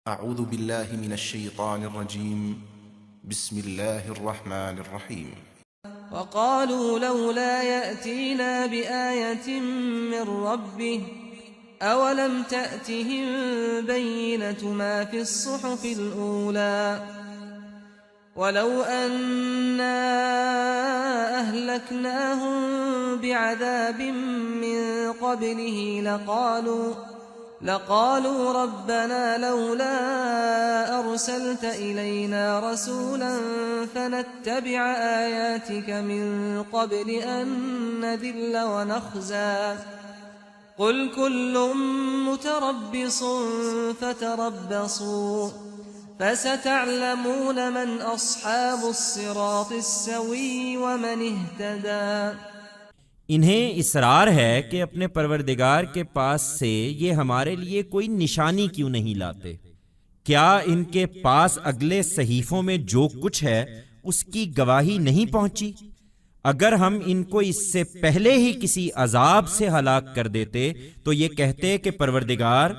أعوذ بالله من الشيطان الرجيم بسم الله الرحمن الرحيم وقالوا لولا يأتينا بآية من ربه أولم تأتهم بينة ما في الصحف الأولى ولو أنا أهلكناهم بعذاب من قبله لقالوا ربنا لولا أرسلت إلينا رسولا فنتبع آياتك من قبل أن نذل ونخزى قل كل متربص فتربصوا فستعلمون من أصحاب الصراط السوي ومن اهتدى۔ انہیں اصرار ہے کہ اپنے پروردگار کے پاس سے یہ ہمارے لیے کوئی نشانی کیوں نہیں لاتے؟ کیا ان کے پاس اگلے صحیفوں میں جو کچھ ہے اس کی گواہی نہیں پہنچی؟ اگر ہم ان کو اس سے پہلے ہی کسی عذاب سے ہلاک کر دیتے تو یہ کہتے کہ پروردگار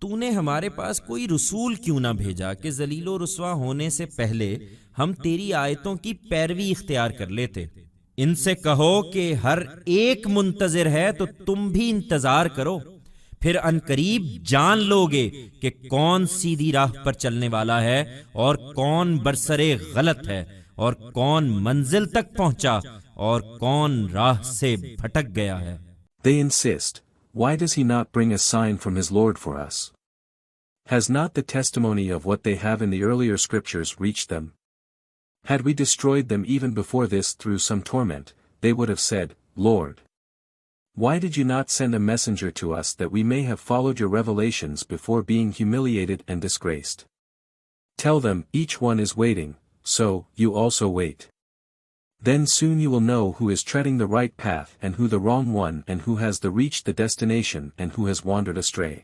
تو نے ہمارے پاس کوئی رسول کیوں نہ بھیجا کہ ذلیل و رسوا ہونے سے پہلے ہم تیری آیتوں کی پیروی اختیار کر لیتے۔ ان سے کہو کہ ہر ایک منتظر ہے تو تم بھی انتظار کرو، پھر عنقریب جان لوگے کہ کون سیدھی راہ پر چلنے والا ہے اور کون برسرے غلط ہے اور کون منزل تک پہنچا اور کون راہ سے بھٹک گیا ہے۔ They insist, why does he not bring a sign from his Lord for us? Has not the testimony of what they have in the earlier scriptures reached them? Had we destroyed them even before this through some torment, they would have said, Lord, why did you not send a messenger to us that we may have followed your revelations before being humiliated and disgraced? Tell them, each one is waiting, so you also wait. Then soon you will know who is treading the right path and who the wrong one and who has reached the destination and who has wandered astray.